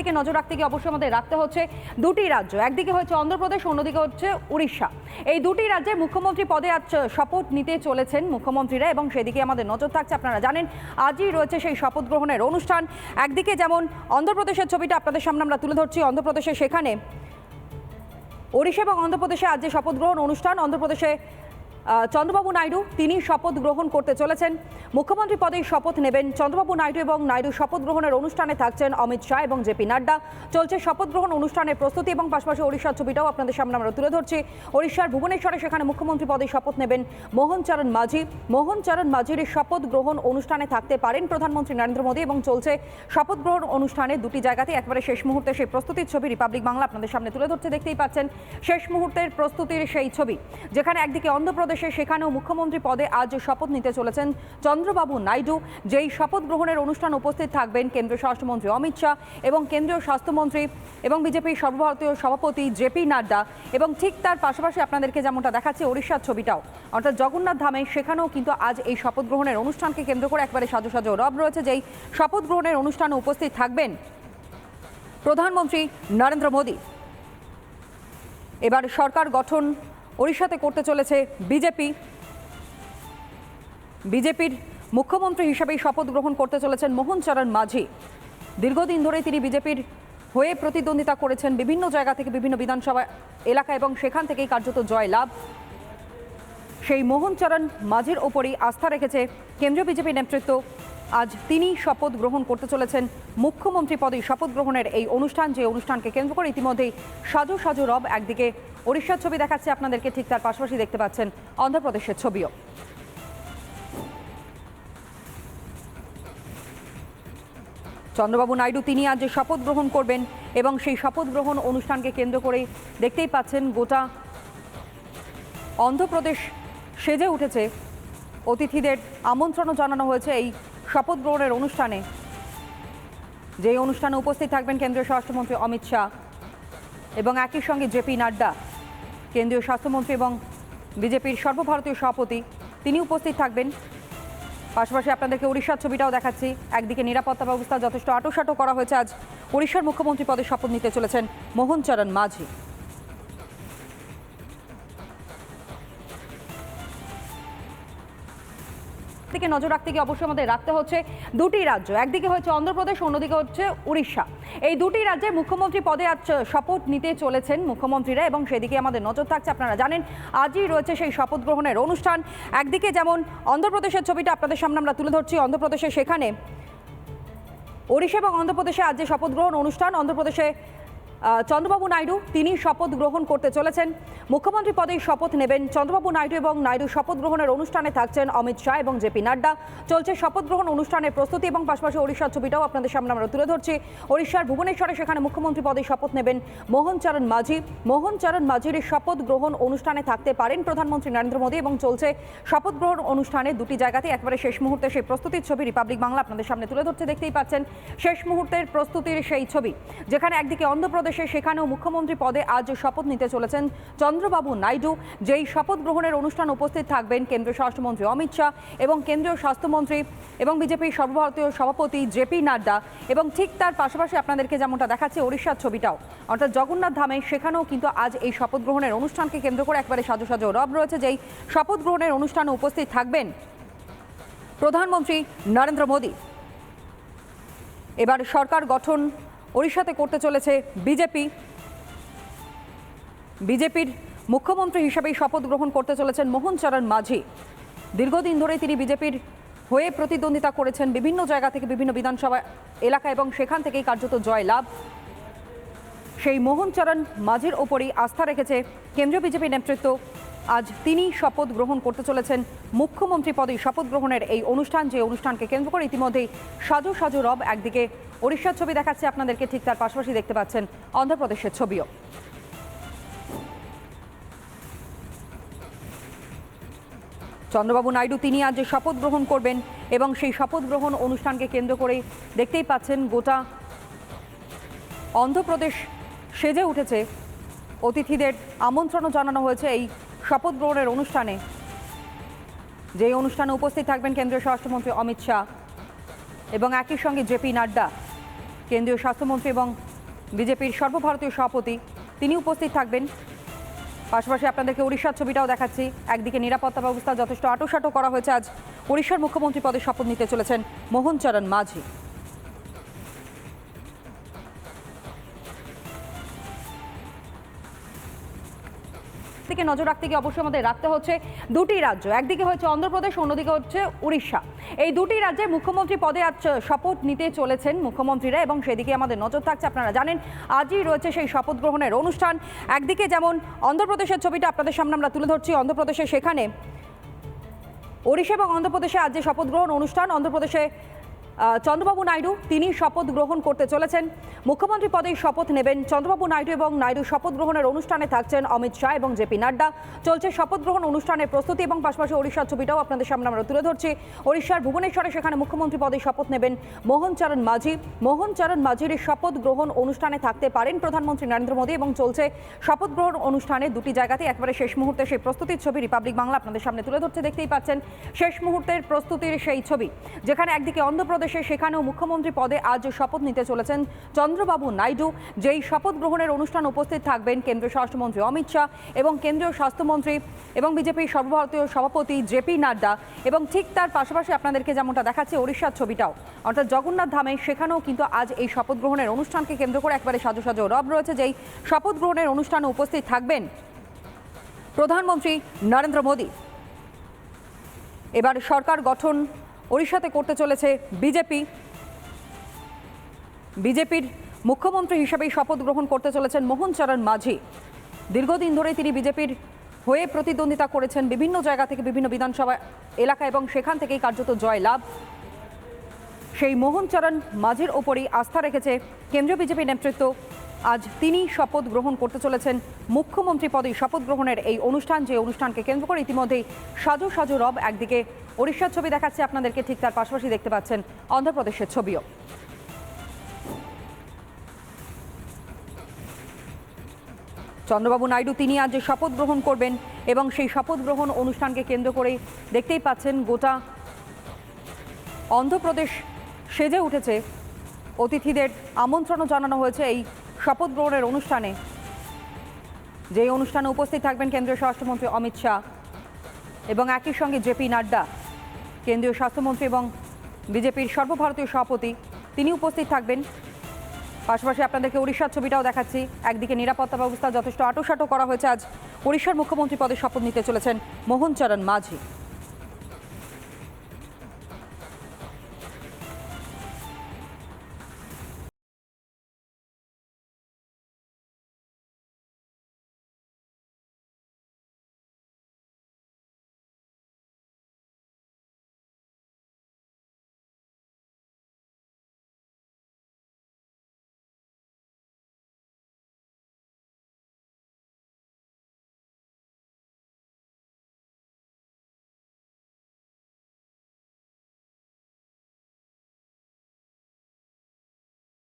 দিকে নজর রাখতে গিয়ে অবশ্যই আমাদের রাখতে হচ্ছে দুটি রাজ্য, একদিকে হচ্ছে অন্ধ্রপ্রদেশ, অন্যদিকে হচ্ছে উড়িষ্যা। এই দুটি রাজ্যে মুখ্যমন্ত্রী পদে আজ শপথ নিতে চলেছেন মুখ্যমন্ত্রীরা এবং সেদিকে আমাদের নজর থাকছে। আপনারা জানেন আজই রয়েছে সেই শপথ গ্রহণের অনুষ্ঠান। একদিকে যেমন অন্ধ্রপ্রদেশের ছবিটা আপনাদের সামনে আমরা তুলে ধরছি, অন্ধ্রপ্রদেশে সেখানে ওড়িশা এবং অন্ধ্রপ্রদেশে আজ যে শপথ গ্রহণ অনুষ্ঠান, অন্ধ্রপ্রদেশে চন্দ্রবাবু নাইডু তিনি শপথ গ্রহণ করতে চলেছেন। মুখ্যমন্ত্রী পদে শপথ নেবেন চন্দ্রবাবু নাইডু এবং নাইডু শপথ গ্রহণের অনুষ্ঠানে থাকছেন অমিত শাহ এবং জেপি নাড্ডা। চলছে শপথ গ্রহণ অনুষ্ঠানের প্রস্তুতি এবং পাশাপাশি ওড়িশার ছবিটাও আপনাদের সামনে আমরা তুলে ধরছি। ওড়িশার ভুবনেশ্বরে সেখানে মুখ্যমন্ত্রী পদে শপথ নেবেন মোহন চরণ মাঝি। মোহন চরণ মাঝির শপথ গ্রহণ অনুষ্ঠানে থাকতে পারেন প্রধানমন্ত্রী নরেন্দ্র মোদী এবং চলছে শপথ গ্রহণ অনুষ্ঠানে দুটি জায়গাতে একবারে শেষ মুহূর্তে সেই প্রস্তুতির ছবি রিপাবলিক বাংলা আপনাদের সামনে তুলে ধরছে। দেখতেই পাচ্ছেন শেষ মুহূর্তের প্রস্তুতির সেই ছবি, যেখানে একদিকে অন্ধ্রপ্রদেশ সেখানেও মুখ্যমন্ত্রী পদে আজ শপথ নিতে চলেছেন চন্দ্রবাবু নাইডু। যেই শপথ গ্রহণের অনুষ্ঠান উপস্থিত থাকবেন কেন্দ্রীয় স্বরাষ্ট্রমন্ত্রী অমিত শাহ এবং কেন্দ্রীয় স্বাস্থ্যমন্ত্রী এবং বিজেপির সর্বভারতীয় সভাপতি জেপি নাড্ডা। এবং ঠিক তার পাশাপাশি আপনাদেরকে যেমনটা দেখাচ্ছে ওড়িশার ছবিটাও, অর্থাৎ জগন্নাথ ধামে সেখানেও কিন্তু আজ এই শপথ গ্রহণের অনুষ্ঠানকে কেন্দ্র করে একবারে সাজো সাজো রব রয়েছে। যেই শপথ গ্রহণের অনুষ্ঠানে উপস্থিত থাকবেন প্রধানমন্ত্রী নরেন্দ্র মোদী। এবার সরকার গঠন ওড়িশাতে করতে চলেছে বিজেপির মুখ্যমন্ত্রী হিসেবেই শপথ গ্রহণ করতে চলেছেন মোহন চরণ মাঝি। দীর্ঘদিন ধরে তিনি বিজেপির হয়ে প্রতিদ্বন্দ্বিতা করেছেন বিভিন্ন জায়গা থেকে, বিভিন্ন বিধানসভা এলাকা এবং সেখান থেকেই কার্যত জয় লাভ। সেই মোহন চরণ মাঝির ওপরই আস্থা রেখেছে কেন্দ্রীয় বিজেপি নেতৃত্ব। আজ তিনি শপথ গ্রহণ করতে চলেছেন মুখ্যমন্ত্রী পদে শপথ গ্রহণের এই অনুষ্ঠান, যে অনুষ্ঠানকে কেন্দ্র করে ইতিমধ্যেই সাজো সাজো রব। একদিকে ওড়িশার ছবি দেখাচ্ছে আপনাদেরকে, ঠিক তার পাশাপাশি দেখতে পাচ্ছেন অন্ধ্রপ্রদেশের ছবিও। চন্দ্রবাবু নাইডু তিনি আজ শপথ গ্রহণ করবেন এবং সেই শপথ গ্রহণ অনুষ্ঠানকে কেন্দ্র করে দেখতেই পাচ্ছেন গোটা অন্ধ্রপ্রদেশ সেজে উঠেছে। অতিথিদের আমন্ত্রণও জানানো হয়েছে এই শপথ গ্রহণের অনুষ্ঠানে, যে অনুষ্ঠানে উপস্থিত থাকবেন কেন্দ্রীয় স্বরাষ্ট্রমন্ত্রী অমিত শাহ এবং একই সঙ্গে জেপি নাড্ডা, কেন্দ্রীয় স্বাস্থ্যমন্ত্রী এবং বিজেপির সর্বভারতীয় সভাপতি তিনি উপস্থিত থাকবেন। পাশাপাশি আপনাদেরকে ওড়িশার ছবিটাও দেখাচ্ছি। একদিকে নিরাপত্তা ব্যবস্থা যথেষ্ট আঁটোসাঁটো করা হয়েছে। আজ ওড়িশার মুখ্যমন্ত্রী পদে শপথ নিতে চলেছেন মোহন চরণ মাঝি। দিকে নজর রাখতে গিয়ে অবশ্যই আমাদের রাখতে হচ্ছে দুটি রাজ্য, একদিকে হচ্ছে অন্ধ্রপ্রদেশ, অন্যদিকে হচ্ছে উড়িষ্যা। এই দুটি রাজ্যে মুখ্যমন্ত্রী পদে আজ শপথ নিতে চলেছেন মুখ্যমন্ত্রীরা এবং সেদিকে আমাদের নজর থাকছে। আপনারা জানেন আজই রয়েছে সেই শপথ গ্রহণের অনুষ্ঠান। একদিকে যেমন অন্ধ্রপ্রদেশের ছবিটা আপনাদের সামনে আমরা তুলে ধরছি, অন্ধ্রপ্রদেশে সেখানে ওড়িশা এবং অন্ধ্রপ্রদেশে আজ যে শপথ গ্রহণ অনুষ্ঠান, অন্ধ্রপ্রদেশে চন্দ্রবাবু নাইডু তিনি শপথ গ্রহণ করতে চলেছেন। মুখ্যমন্ত্রী পদে শপথ নেবেন চন্দ্রবাবু নাইডু এবং নাইডু শপথ গ্রহণের অনুষ্ঠানে থাকছেন অমিত শাহ এবং জেপি নাড্ডা। চলছে শপথ গ্রহণ অনুষ্ঠানের প্রস্তুতি এবং পাশাপাশি ওড়িশার ছবিটাও আপনাদের সামনে আমরা তুলে ধরছি। ওড়িশার ভুবনেশ্বরে সেখানে মুখ্যমন্ত্রী পদে শপথ নেবেন মোহন চরণ মাঝি। মোহন চরণ মাঝির শপথ গ্রহণ অনুষ্ঠানে থাকতে পারেন প্রধানমন্ত্রী নরেন্দ্র মোদী এবং চলছে শপথ গ্রহণ অনুষ্ঠানে দুটি জায়গাতে একবারে শেষ মুহূর্তে সেই প্রস্তুতির ছবি রিপাবলিক বাংলা আপনাদের সামনে তুলে ধরছে। দেখতেই পাচ্ছেন শেষ মুহূর্তের প্রস্তুতির সেই ছবি, যেখানে একদিকে অন্ধ্রপ্রদেশ সেখানেও মুখ্যমন্ত্রী পদে আজ শপথ নিতে চলেছেন চন্দ্রবাবু নাইডু। যেই শপথ গ্রহণের অনুষ্ঠান উপস্থিত থাকবেন কেন্দ্রীয় স্বরাষ্ট্রমন্ত্রী অমিত শাহ এবং কেন্দ্রীয় স্বাস্থ্যমন্ত্রী এবং বিজেপির সর্বভারতীয় সভাপতি জেপি নাড্ডা। এবং ঠিক তার পাশাপাশি আপনাদেরকে যেমনটা দেখাচ্ছে ওড়িশার ছবিটাও, অর্থাৎ জগন্নাথ ধামে সেখানেও কিন্তু আজ এই শপথ গ্রহণের অনুষ্ঠানকে কেন্দ্র করে একবারে সাজো সাজো রব রয়েছে। যেই শপথ গ্রহণের অনুষ্ঠানে উপস্থিত থাকবেন প্রধানমন্ত্রী নরেন্দ্র মোদী। এবার সরকার গঠন ওড়িশাতে করতে চলেছে বিজেপির মুখ্যমন্ত্রী হিসেবেই শপথ গ্রহণ করতে চলেছেন মোহন চরণ মাঝি। দীর্ঘদিন ধরে তিনি বিজেপির হয়ে প্রতিদ্বন্দ্বিতা করেছেন বিভিন্ন জায়গা থেকে, বিভিন্ন বিধানসভা এলাকা এবং সেখান থেকেই কার্যত জয় লাভ। সেই মোহন চরণ মাঝির ওপরই আস্থা রেখেছে কেন্দ্রীয় বিজেপি নেতৃত্ব। আজ তিনি শপথ গ্রহণ করতে চলেছেন মুখ্যমন্ত্রী পদে শপথ গ্রহণের এই অনুষ্ঠান, যে অনুষ্ঠানকে কেন্দ্র করে ইতিমধ্যেই সাজো সাজো রব। একদিকে ওড়িশার ছবি দেখাচ্ছে আপনাদেরকে, ঠিক তার পাশাপাশি দেখতে পাচ্ছেন অন্ধ্রপ্রদেশের ছবিও। চন্দ্রবাবু নাইডু তিনি আজ শপথ গ্রহণ করবেন এবং সেই শপথ গ্রহণ অনুষ্ঠানকে কেন্দ্র করে দেখতেই পাচ্ছেন গোটা অন্ধ্রপ্রদেশ সেজে উঠেছে। অতিথিদের আমন্ত্রণও জানানো হয়েছে এই শপথ গ্রহণের অনুষ্ঠানে, যে অনুষ্ঠানে উপস্থিত থাকবেন কেন্দ্রীয় স্বরাষ্ট্রমন্ত্রী অমিত শাহ এবং একই সঙ্গে জেপি নাড্ডা, কেন্দ্রীয় স্বাস্থ্যমন্ত্রী এবং বিজেপির সর্বভারতীয় সভাপতি তিনি উপস্থিত থাকবেন। পাশাপাশি আপনাদেরকে উড়িষ্যার ছবিটাও দেখাচ্ছি। একদিকে নিরাপত্তা ব্যবস্থা যথেষ্ট আঁটোসাঁটো করা হয়েছে। আজ উড়িষ্যার মুখ্যমন্ত্রী পদে শপথ নিতে চলেছেন মোহন চরণ মাঝি। দিকে নজর রাখতে গিয়ে অবশ্যই আমাদের রাখতে হচ্ছে দুটি রাজ্য, একদিকে হচ্ছে অন্ধ্রপ্রদেশ, অন্যদিকে হচ্ছে উড়িষ্যা। এই দুটি রাজ্যের মুখ্যমন্ত্রী পদে আজ শপথ নিতে চলেছেন মুখ্যমন্ত্রীরা এবং সেদিকে আমাদের নজর থাকছে। আপনারা জানেন আজই রয়েছে সেই শপথ গ্রহণের অনুষ্ঠান। একদিকে যেমন অন্ধ্রপ্রদেশের ছবিটা আপনাদের সামনে আমরা তুলে ধরছি, অন্ধ্রপ্রদেশে সেখানে ওড়িশা এবং অন্ধ্রপ্রদেশে আজ যে শপথ গ্রহণ অনুষ্ঠান, অন্ধ্রপ্রদেশে চন্দ্রবাবু নাইডু তিনি শপথ গ্রহণ করতে চলেছেন। মুখ্যমন্ত্রী পদে শপথ নেবেন চন্দ্রবাবু নাইডু এবং নাইডু শপথ গ্রহণের অনুষ্ঠানে থাকছেন অমিত শাহ এবং জেপি নাড্ডা। চলছে শপথ গ্রহণ অনুষ্ঠানের প্রস্তুতি এবং পাশাপাশি ওড়িশার ছবিটাও আপনাদের সামনে আমরা তুলে ধরছি। ওড়িশার ভুবনেশ্বরে সেখানে মুখ্যমন্ত্রী পদে শপথ নেবেন মোহন চরণ মাঝি। মোহন চরণ মাঝির শপথ গ্রহণ অনুষ্ঠানে থাকতে পারেন প্রধানমন্ত্রী নরেন্দ্র মোদী এবং চলছে শপথ গ্রহণ অনুষ্ঠানে দুটি জায়গাতে একবারে শেষ মুহূর্তে সেই প্রস্তুতির ছবি রিপাবলিক বাংলা আপনাদের সামনে তুলে ধরছে। দেখতেই পাচ্ছেন শেষ মুহূর্তের প্রস্তুতির সেই ছবি, যেখানে একদিকে অন্ধ্রপ্রদেশ সেখানেও মুখ্যমন্ত্রী পদে আজ শপথ নিতে চলেছেন চন্দ্রবাবু নাইডু। যেই শপথ গ্রহণের অনুষ্ঠান উপস্থিত থাকবেন কেন্দ্রীয় স্বরাষ্ট্রমন্ত্রী অমিত শাহ এবং কেন্দ্রীয় স্বাস্থ্যমন্ত্রী এবং বিজেপির সর্বভারতীয় সভাপতি জেপি নাড্ডা। এবং ঠিক তার পাশাপাশি আপনাদেরকে যেমনটা দেখাচ্ছে ওড়িশার ছবিটাও, অর্থাৎ জগন্নাথ ধামে সেখানেও কিন্তু আজ এই শপথ গ্রহণের অনুষ্ঠানকে কেন্দ্র করে একবারে সাজো সাজো রব রয়েছে। যেই শপথ গ্রহণের অনুষ্ঠানে উপস্থিত থাকবেন প্রধানমন্ত্রী নরেন্দ্র মোদী। এবার সরকার গঠন ওড়িশাতে করতে চলেছে বিজেপির মুখ্যমন্ত্রী হিসেবেই শপথ গ্রহণ করতে চলেছেন মোহন চরণ মাঝি। দীর্ঘদিন ধরে তিনি বিজেপির হয়ে প্রতিদ্বন্দ্বিতা করেছেন বিভিন্ন জায়গা থেকে, বিভিন্ন বিধানসভা এলাকা, এবং সেখান থেকেই কার্যত জয় লাভ। সেই মোহন চরণ মাঝির ওপরই আস্থা রেখেছে কেন্দ্রীয় বিজেপি নেতৃত্ব। আজ তিনি শপথ গ্রহণ করতে চলেছেন মুখ্যমন্ত্রী পদে শপথ গ্রহণের এই অনুষ্ঠান, যে অনুষ্ঠানকে কেন্দ্র করে ইতিমধ্যেই সাজো সাজো রব। একদিকে ওড়িশার ছবি দেখাচ্ছে আপনাদেরকে, ঠিক তার পাশাপাশি দেখতে পাচ্ছেন অন্ধ্রপ্রদেশের ছবিও। চন্দ্রবাবু নাইডু তিনি আজ শপথ গ্রহণ করবেন এবং সেই শপথ গ্রহণ অনুষ্ঠানকে কেন্দ্র করে দেখতেই পাচ্ছেন গোটা অন্ধ্রপ্রদেশ সেজে উঠেছে। অতিথিদের আমন্ত্রণও জানানো হয়েছে এই শপথ গ্রহণের অনুষ্ঠানে, যে অনুষ্ঠানে উপস্থিত থাকবেন কেন্দ্রীয় স্বরাষ্ট্রমন্ত্রী অমিত শাহ এবং একই সঙ্গে জেপি নাড্ডা, কেন্দ্রীয় স্বাস্থ্যমন্ত্রী এবং বিজেপির সর্বভারতীয় সভাপতি তিনি উপস্থিত থাকবেন। পাশাপাশি আপনাদেরকে উড়িষ্যার ছবিটাও দেখাচ্ছি। একদিকে নিরাপত্তা ব্যবস্থা যথেষ্ট আঁটোসাঁটো করা হয়েছে। আজ উড়িষ্যার মুখ্যমন্ত্রী পদে শপথ নিতে চলেছেন মোহন চরণ মাঝি।